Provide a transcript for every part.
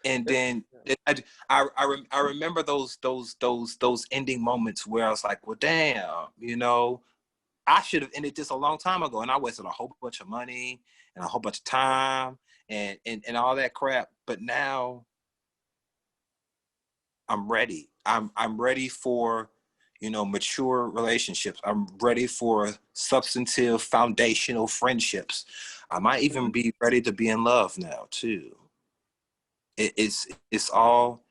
And then I remember those ending moments where I was like, well, damn, you know, I should have ended this a long time ago, and I wasted a whole bunch of money and a whole bunch of time and all that crap. But now I'm ready. I'm ready for, you know, mature relationships. I'm ready for substantive, foundational friendships. I might even be ready to be in love now too. It's all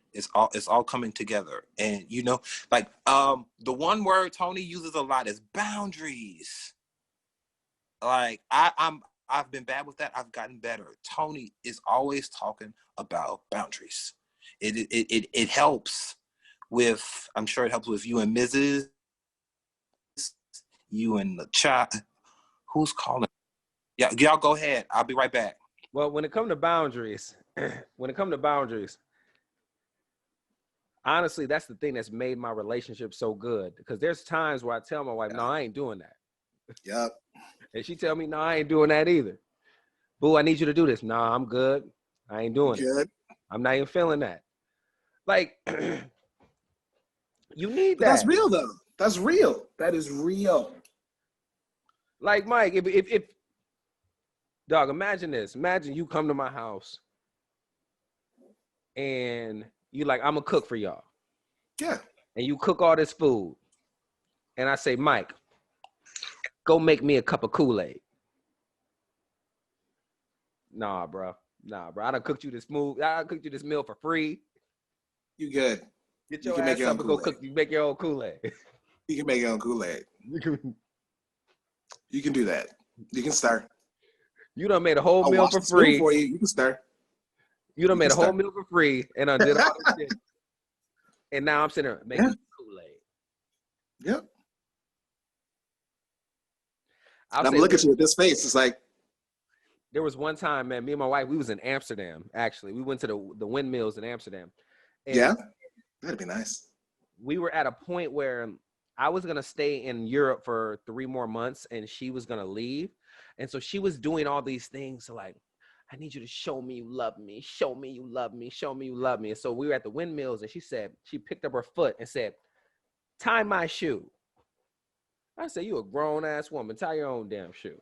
coming together. And you know, like the one word Tony uses a lot is boundaries. Like I've been bad with that. I've gotten better. Tony is always talking about boundaries. It helps with, I'm sure it helps with you and Mrs. You and the child. Who's calling? Yeah, y'all go ahead. I'll be right back. Well, when it comes to boundaries, honestly, that's the thing that's made my relationship so good. Because there's times where I tell my wife, no, I ain't doing that. Yep. And she tell me, no, I ain't doing that either. Boo, I need you to do this. Nah, I'm good. I ain't doing it. I'm not even feeling that. Like, you need that. That's real, though. That's real. That is real. Like, Mike, if dog, imagine this. Imagine you come to my house and you like, I'm gonna cook for y'all. Yeah. And you cook all this food. And I say, Mike, go make me a cup of Kool-Aid. Nah, bro. I done cooked you this meal for free. You good. Get your ass up and go cook. You make your own Kool-Aid. You can make your own Kool-Aid. You can do that. You can start. You done made a whole meal for free. For you. You can start. You done made a whole meal for free and I did all this shit. And now I'm sitting there making Kool-Aid. Yep. I'm looking at you with this face. It's like, there was one time, man, me and my wife, we was in Amsterdam, actually. We went to the windmills in Amsterdam. And yeah, that'd be nice. We were at a point where I was going to stay in Europe for 3 more months and she was going to leave. And so she was doing all these things. So like, I need you to show me you love me. Show me you love me. Show me you love me. And so we were at the windmills and she picked up her foot and said, tie my shoe. I said, you a grown ass woman. Tie your own damn shoe.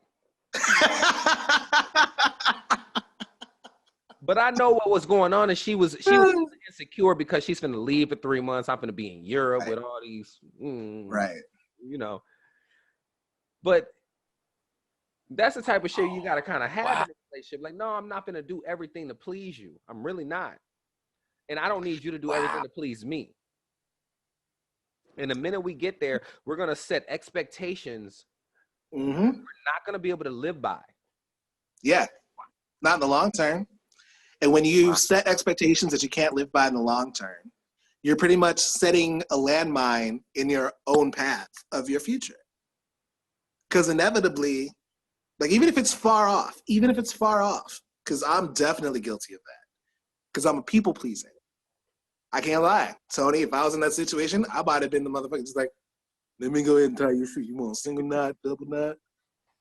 But I know what was going on, and she was insecure because she's gonna leave for 3 months. I'm gonna be in Europe with all these, right? You know. But that's the type of shit you gotta kind of have in a relationship. Like, no, I'm not gonna do everything to please you. I'm really not, and I don't need you to do everything to please me. And the minute we get there, we're gonna set expectations we're not gonna be able to live by. Yeah, not in the long term. And when you set expectations that you can't live by in the long term, you're pretty much setting a landmine in your own path of your future. Because inevitably, like even if it's far off, because I'm definitely guilty of that. Because I'm a people pleaser. I can't lie. Tony, if I was in that situation, I might have been the motherfucker just like, let me go ahead and tie your shoe. You want a single knot, double knot?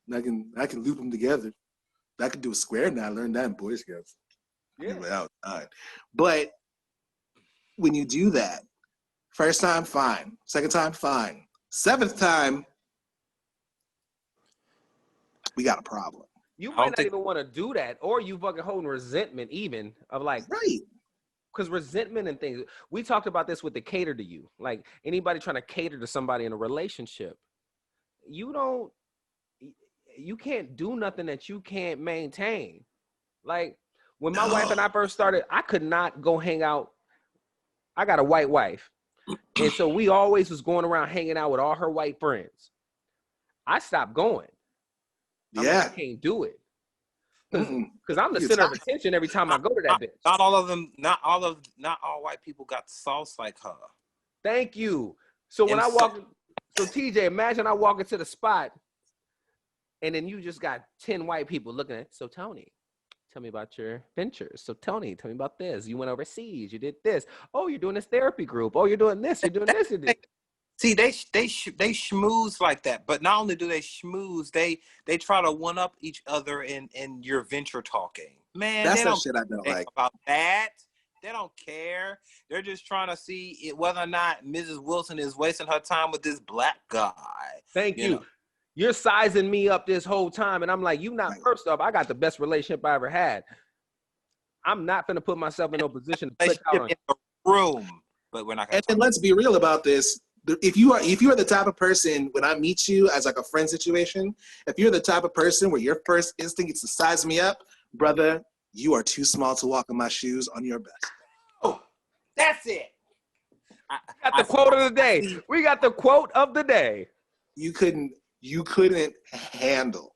And I can loop them together. I can do a square knot. I learned that in Boy Scouts. Yeah. But when you do that, first time, fine. Second time, fine. 7th time, we got a problem. You might not even want to do that, or you fucking holding resentment even of like, right? Because resentment and things. We talked about this with the cater to you. Like anybody trying to cater to somebody in a relationship, you can't do nothing that you can't maintain. Like when my wife and I first started, I could not go hang out. I got a white wife. And so we always was going around hanging out with all her white friends. I stopped going. Like, I can't do it. Because I'm the center of attention every time I go to that bitch. Not all white people got sauce like her. Thank you. So when I walk, TJ, imagine I walk into the spot and then you just got 10 white people looking at, so Tony, tell me about your ventures. So Tony, tell me about this. You went overseas. You did this. Oh, you're doing this therapy group. Oh, you're doing this. You're doing this. You did. See, they schmooze like that. But not only do they schmooze, they try to one up each other in your venture talking. Man, that's they that don't shit I don't like about that. They don't care. They're just trying to see whether or not Mrs. Wilson is wasting her time with this black guy. Thank you. know? You're sizing me up this whole time, and I'm like, you not. First off, I got the best relationship I ever had. I'm not gonna put myself in no position to click out on in the room, but we're not gonna. And let's be real about this. If you are the type of person, when I meet you as like a friend situation, if you're the type of person where your first instinct is to size me up, brother, you are too small to walk in my shoes on your best. Oh, that's it. We got the quote of the day. We got the quote of the day. You couldn't handle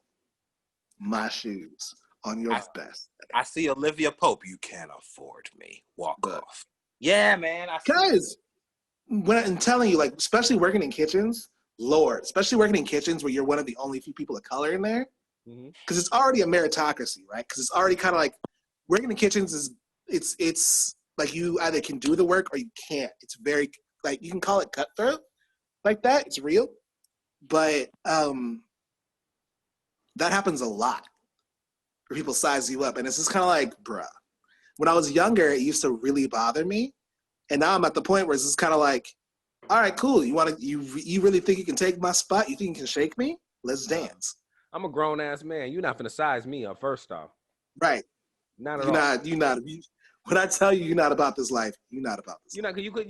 my shoes on your best. I see Olivia Pope. You can't afford me. Walk off. Yeah, man. Guys, when I'm telling you, like, especially working in kitchens, Lord, especially working in kitchens where you're one of the only few people of color in there, because it's already a meritocracy, right? Because it's already kind of like working in kitchens is it's like you either can do the work or you can't. It's very like you can call it cutthroat like that. It's real, but that happens a lot where people size you up, and it's just kind of like, bruh. When I was younger, it used to really bother me, and now I'm at the point where it's just kind of like, all right, cool. You really think you can take my spot? You think you can shake me? Let's dance. I'm a grown ass man. You're not gonna size me up. First off, right? Not at all. You're not. When I tell you, you're not about this life. You're not about this. You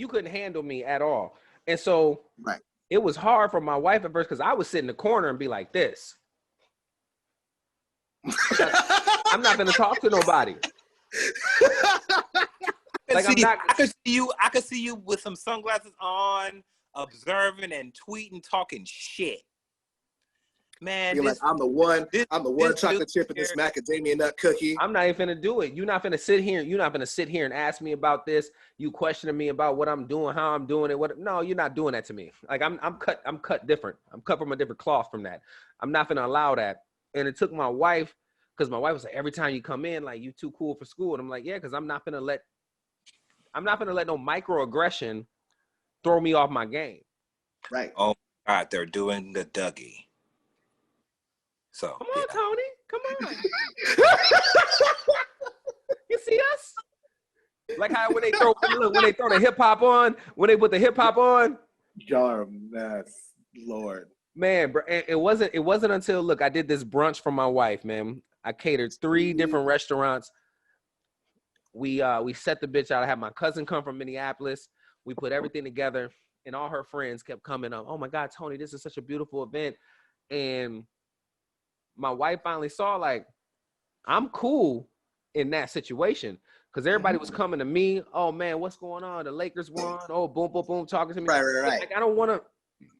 couldn't handle me at all, and so right. It was hard for my wife at first because I would sit in the corner and be like this. I'm not gonna talk to nobody. Like I could see you with some sunglasses on, observing and tweeting, talking shit. Man, you're like, I'm the one chocolate chip in this macadamia nut cookie. I'm not even finna do it. You're not finna sit here. You're not finna sit here and ask me about this. You questioning me about what I'm doing, how I'm doing it. No, you're not doing that to me. Like I'm cut different. I'm cut from a different cloth from that. I'm not finna allow that. And it took my wife, because my wife was like, every time you come in, like, you too cool for school. And I'm like, yeah, because I'm not gonna let no microaggression throw me off my game. Right. Oh God, they're doing the Dougie. So come on, yeah. Tony, come on. You see us? Like how when they throw the hip hop on, when they put the hip hop on. Y'all are a mess, Lord. Man, bro, it wasn't until, look, I did this brunch for my wife, man. I catered 3 different restaurants. We set the bitch out. I had my cousin come from Minneapolis. We put everything together, and all her friends kept coming up. Oh my God, Tony, this is such a beautiful event. And my wife finally saw, like, I'm cool in that situation. Because everybody was coming to me. Oh man, what's going on? The Lakers won. Oh, boom, boom, boom, talking to me. Right. Like, I don't want to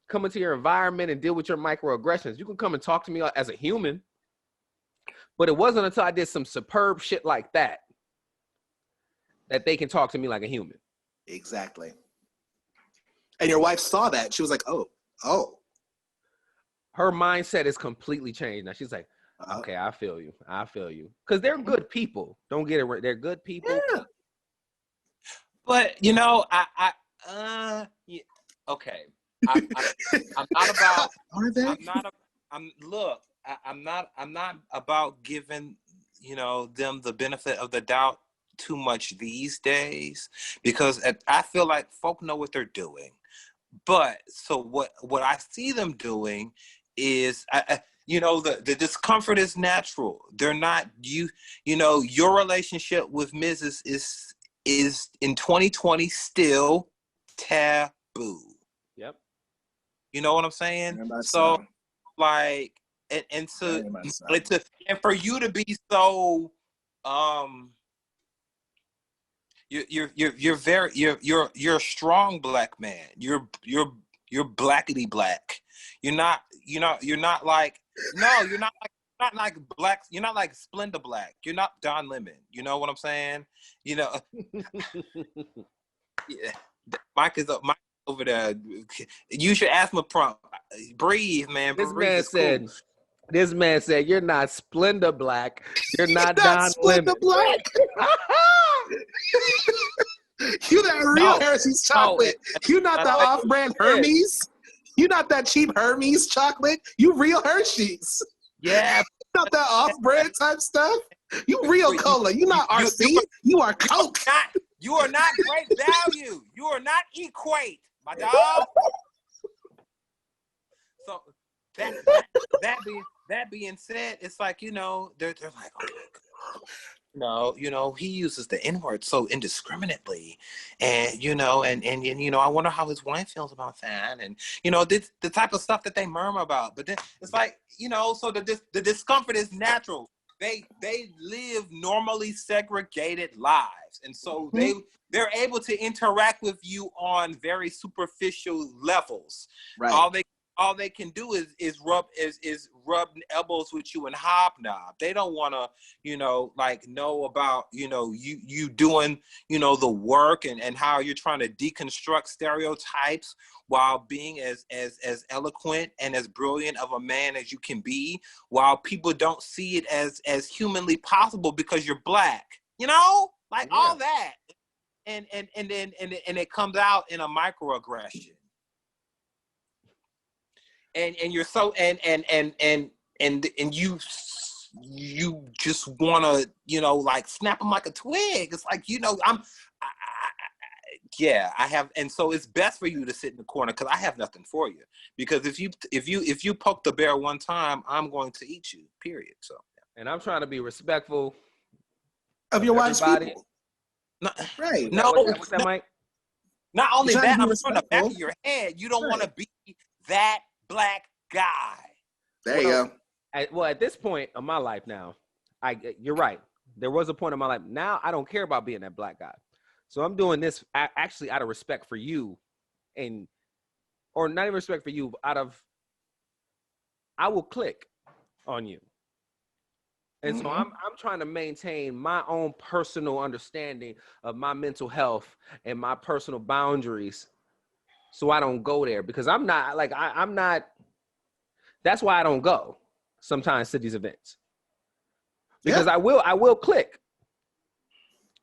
come into your environment and deal with your microaggressions. You can come and talk to me as a human. But it wasn't until I did some superb shit like that they can talk to me like a human. Exactly. And your wife saw that. She was like, oh. Her mindset is completely changed. Now she's like, okay, I feel you. Because they're good people. Don't get it right. They're good people. Yeah. But, okay. I'm not about. Are they? I'm not about giving, them the benefit of the doubt too much these days, because I feel like folk know what they're doing. But so what I see them doing is, the discomfort is natural. They're not your relationship with Mrs. is in 2020 still taboo. Yep. You know what I'm saying? So like, and for you to be so, you're a strong black man. You're blackity black. You're not like black. You're not like Splenda Black. You're not Don Lemon. You know what I'm saying? Yeah. Mike is up. Mike over there. You should ask my prompt. Breathe, man. This man said, you're not Splenda Black. You're not Don Lemon. Black. You that real Hershey's chocolate. You not the off-brand Hermes. You not that cheap Hermes chocolate. You real Hershey's. Yeah. You not that off-brand type stuff. You real cola. You not RC. You are Coke. You not great value. You are not equate, my dog. So that being said, it's like, you know, they're like, oh my God. No, you know, he uses the N-word so indiscriminately. And, you know, and you know, I wonder how his wife feels about that. And, you know, the type of stuff that they murmur about. But then it's like, you know, so the discomfort is natural. They live normally segregated lives. And so they're able to interact with you on very superficial levels. Right. All they can do is rub elbows with you and hobnob. They don't want to, you know, like know about, you know, you doing, you know, the work and how you're trying to deconstruct stereotypes while being as eloquent and as brilliant of a man as you can be, while people don't see it as humanly possible because you're Black, you know, like all that, and then it comes out in a microaggression. And you're so and you just want to, you know, like snap them like a twig. It's like, you know, I have, and so it's best for you to sit in the corner because I have nothing for you. Because if you poke the bear one time, I'm going to eat you. Period. So. And I'm trying to be respectful of your wife's people. No, right. What's that, Mike? Not only that, I'm from the back respectful. of your head. You don't want to be that Black guy. There you go. At this point of my life now, you're right. There was a point in my life. Now I don't care about being that Black guy. So I'm doing this actually out of respect for you, or not even respect for you, I will click on you. And so I'm trying to maintain my own personal understanding of my mental health and my personal boundaries, so I don't go there, because I'm not like I'm not. That's why I don't go sometimes to these events, because I will click,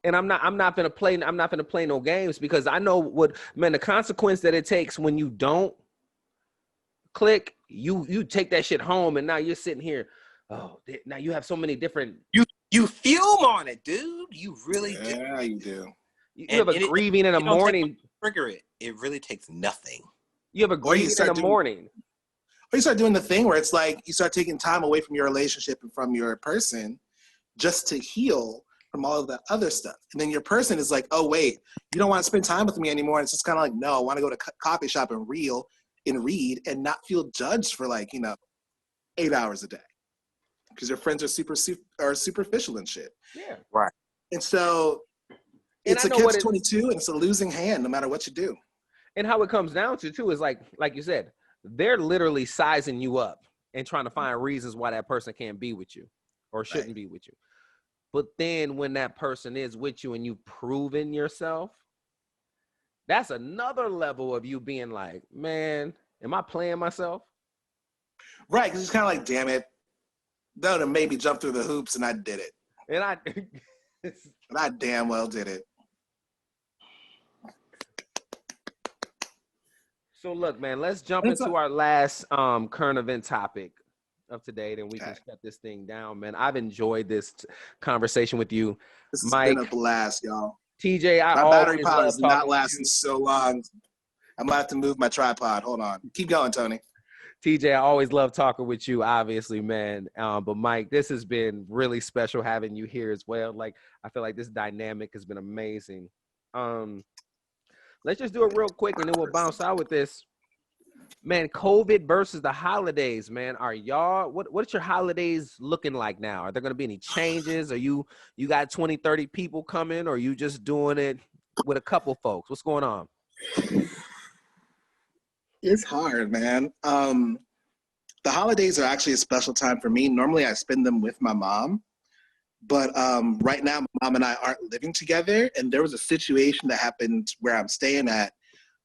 and I'm not gonna play no games, because I know the consequence that it takes when you don't click. You take that shit home, and now you're sitting here. Oh, now you have so many different. You fume on it, dude. You really do. Yeah, you do. You have a grieving in the morning. Trigger it. It really takes nothing. You have a grieving in the morning. Or you start doing the thing where it's like you start taking time away from your relationship and from your person just to heal from all of that other stuff. And then your person is like, oh, wait, you don't want to spend time with me anymore. And it's just kind of like, no, I want to go to coffee shop and read and not feel judged for 8 hours a day. Because your friends are superficial and shit. Yeah. Right. And so it's a catch-22, and it's a losing hand no matter what you do. And how it comes down to, too, is like you said, they're literally sizing you up and trying to find reasons why that person can't be with you or shouldn't be with you. But then when that person is with you and you've proven yourself, that's another level of you being like, man, am I playing myself? Right, because it's kind of like, damn it. That would have made me jump through the hoops, and I did it. And I damn well did it. So look, man, let's jump into our last current event topic of today, then we can shut this thing down, man. I've enjoyed this conversation with you, This has Mike. been a blast, y'all. TJ, my battery power is not lasting so long. I'm gonna have to move my tripod. Hold on. Keep going, Tony. TJ, I always love talking with you, obviously, man. But Mike, this has been really special having you here as well. Like, I feel like this dynamic has been amazing. Let's just do it real quick, and then we'll bounce out with this. Man, COVID versus the holidays, man. Are y'all, what's your holidays looking like now? Are there going to be any changes? Are you got 20, 30 people coming, or are you just doing it with a couple folks? What's going on? It's hard, man. The holidays are actually a special time for me. Normally I spend them with my mom, but right now my mom and I aren't living together, and there was a situation that happened where I'm staying at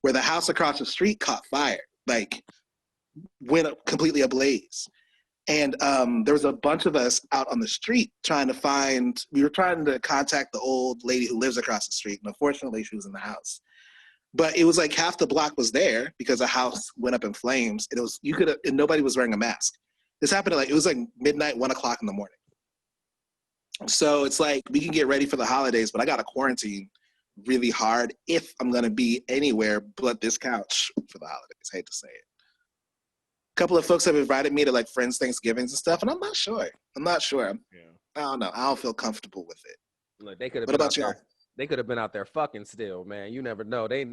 where the house across the street caught fire, like went up completely ablaze. And there was a bunch of us out on the street we were trying to contact the old lady who lives across the street, and unfortunately she was in the house. But it was like half the block was there because the house went up in flames. And nobody was wearing a mask. This happened it was like midnight, 1 o'clock in the morning. So it's like, we can get ready for the holidays, but I got to quarantine really hard if I'm going to be anywhere but this couch for the holidays. I hate to say it. A couple of folks have invited me to like friends' Thanksgivings and stuff, and I'm not sure. Yeah. I don't know. I don't feel comfortable with it. Look, they could have What been about out y'all? there. They could have been out there fucking still, man. You never know. They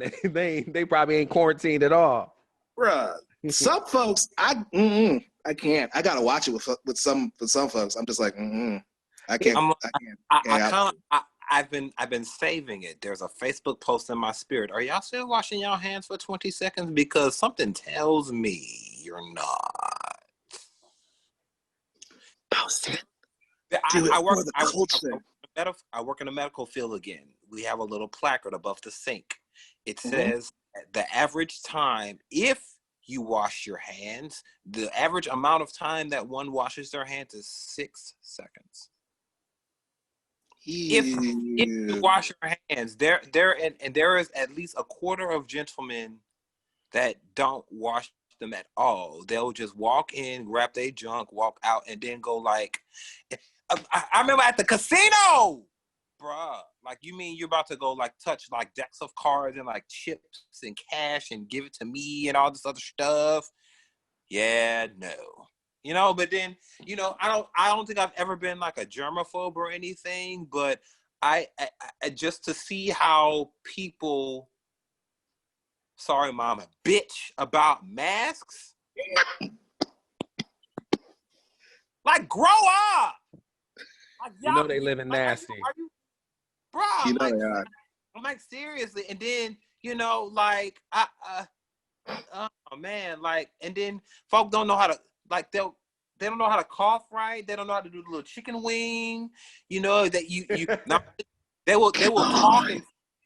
probably ain't quarantined at all. Bruh, some folks, I can't. I gotta watch it with some folks. I'm just like, I can't. I'm, I can't. I kind of, I've been saving it. There's a Facebook post in my spirit. Are y'all still washing y'all hands for 20 seconds? Because something tells me you're not. Post it. Do it for the culture. I work in the medical field again. We have a little placard above the sink. It Mhm. says the average time, if you wash your hands, the average amount of time that one washes their hands is 6 seconds. If you wash your hands, there is at least a quarter of gentlemen that don't wash them at all. They'll just walk in, grab their junk, walk out, and then go like, I remember at the casino, bruh. Like, you mean you're about to go like touch like decks of cards and like chips and cash and give it to me and all this other stuff? Yeah, no. You know, but then, you know, I don't think I've ever been like a germaphobe or anything, but I just to see how people, sorry mama, bitch about masks. Like, grow up. Like, You know they living nasty. Are you bro? You know they are. I'm like, seriously. And then, you know, like, oh man, like, and then folk don't know how to, like, they don't know how to cough right. They don't know how to do the little chicken wing. You know that you not, they will talk and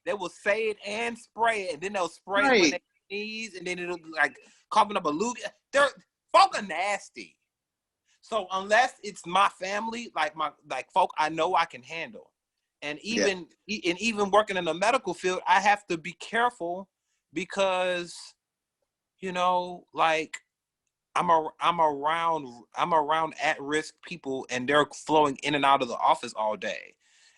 they will say it and spray it, and then they'll spray it when they sneeze, and then it'll be like coughing up a loogie. They're folk are nasty. So unless it's my family, like folk I know I can handle. And even working in the medical field, I have to be careful because, you know, like I'm around at-risk people, and they're flowing in and out of the office all day.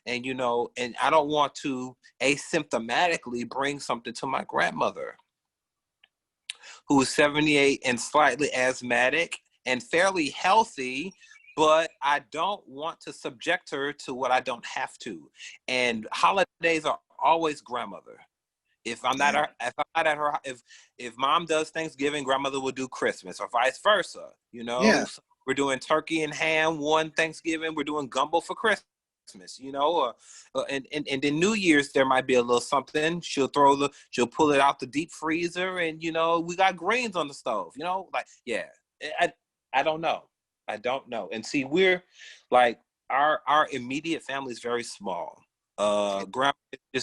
And, you know, and I don't want to asymptomatically bring something to my grandmother, who is 78 and slightly asthmatic and fairly healthy, but I don't want to subject her to what I don't have to. And holidays are always grandmother. If I'm not at her, if mom does Thanksgiving, grandmother will do Christmas, or vice versa. You know, so we're doing turkey and ham one Thanksgiving, we're doing gumbo for Christmas. You know, and then New Year's there might be a little something. She'll pull it out the deep freezer, and you know we got greens on the stove. You know, like I don't know. I don't know. And see, we're like our immediate family is very small.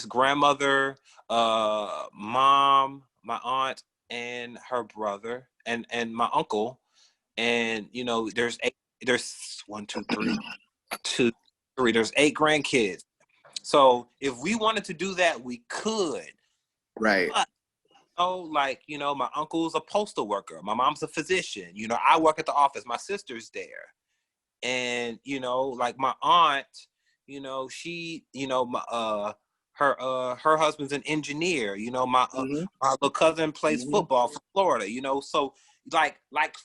Grandmother, mom, my aunt, and her brother, and my uncle, and you know, there's 1, 2, 3, 2, 3. There's 8 grandkids. So if we wanted to do that, we could. Right. But, like, you know, my uncle's a postal worker. My mom's a physician. You know, I work at the office. My sister's there. And, you know, like my aunt, you know, she, you know, her husband's an engineer. You know, my little cousin plays football for Florida. You know, so like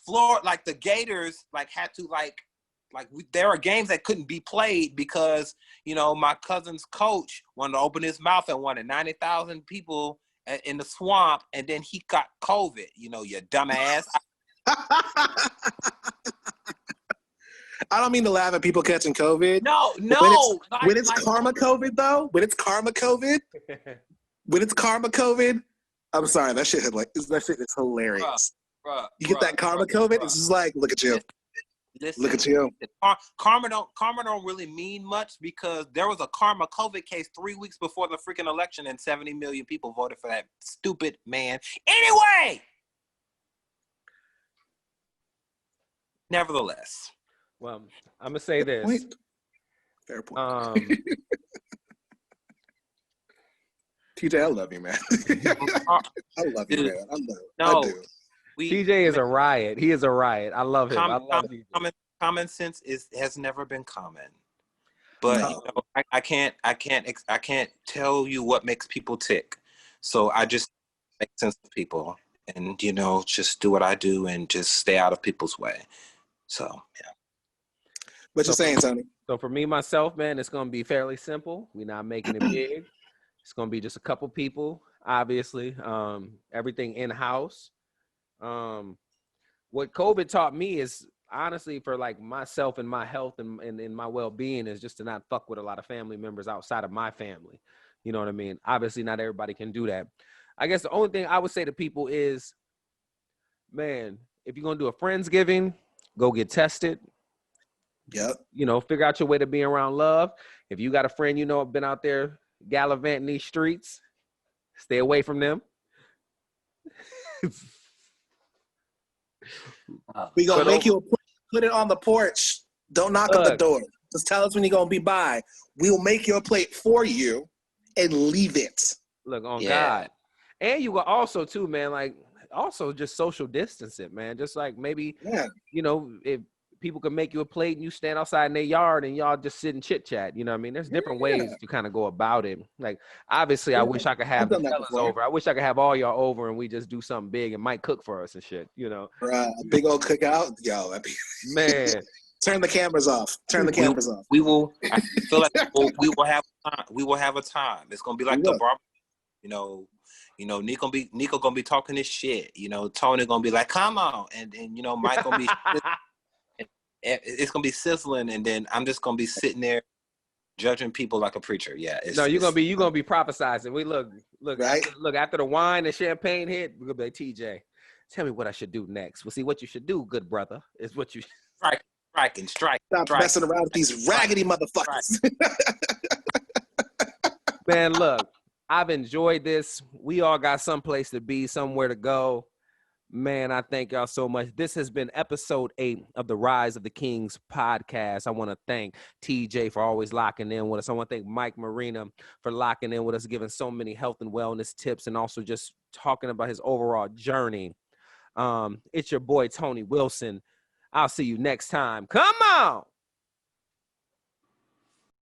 Florida, like the Gators, like had to there are games that couldn't be played because, you know, my cousin's coach wanted to open his mouth and wanted 90,000 people in the swamp, and then he got COVID. You know, you dumbass. I don't mean to laugh at people catching COVID. No. When it's karma COVID, though, when it's karma COVID, I'm sorry, that shit is hilarious. You get that karma COVID, it's just like, look at you. Listen, look at you. Karma don't really mean much, because there was a karma COVID case 3 weeks before the freaking election, and 70 million people voted for that stupid man. Anyway, nevertheless. Well, I'm gonna say this. Fair point. TJ, I love you, man. I love you, man. I do. TJ is a riot. He is a riot. I love him. I love TJ. Common sense has never been common. But No. you know, I can't tell you what makes people tick. So I just make sense of people, and you know, just do what I do and just stay out of people's way. So yeah. What you saying, Tony? So for me, myself, man, it's gonna be fairly simple. We're not making it big. It's gonna be just a couple people, obviously. Everything in house. What COVID taught me is honestly for like myself and my health and my well-being is just to not fuck with a lot of family members outside of my family. You know what I mean? Obviously, not everybody can do that. I guess the only thing I would say to people is, man, if you're gonna do a Friendsgiving, go get tested. Yep. You know, figure out your way to be around love. If you got a friend, you know, been out there gallivanting these streets, stay away from them. We gonna But make you put it on the porch. Don't knock at the look, door. Just tell us when you're gonna be by. We'll make your plate for you and leave it. look on Yeah. God. And you will also too, man, like also just social distance it, man. Just like maybe, Yeah. you know, if people can make you a plate and you stand outside in their yard and y'all just sit and chit chat. You know what I mean? There's different ways to kind of go about it. Like, obviously, I wish I could have I've the done that fellas before. over. I wish I could have all y'all over and we just do something big and Mike cook for us and shit, you know? Bruh, a big old cookout. Yo, Man. turn the cameras off. Turn the cameras off. We will. I feel like we will have time. We will have a time. It's gonna be like the barber. You know, Nico gonna be talking this shit. You know, Tony gonna be like, "Come on," and you know, Mike gonna be. It's gonna be sizzling, and then I'm just gonna be sitting there judging people like a preacher. Yeah. No, you're gonna be prophesizing. We look right? after the wine and champagne hit, we're gonna be like, TJ, tell me what I should do next. Well, see what you should do, good brother, is what you strike. Stop messing around with these raggedy motherfuckers. Man, look, I've enjoyed this. We all got someplace to be, somewhere to go. Man, I thank y'all so much. This has been episode 8 of the Rise of the Kings podcast. I want to thank TJ for always locking in with us. I want to thank Mike Marina for locking in with us, giving so many health and wellness tips, and also just talking about his overall journey. It's your boy, Tony Wilson. I'll see you next time. Come on.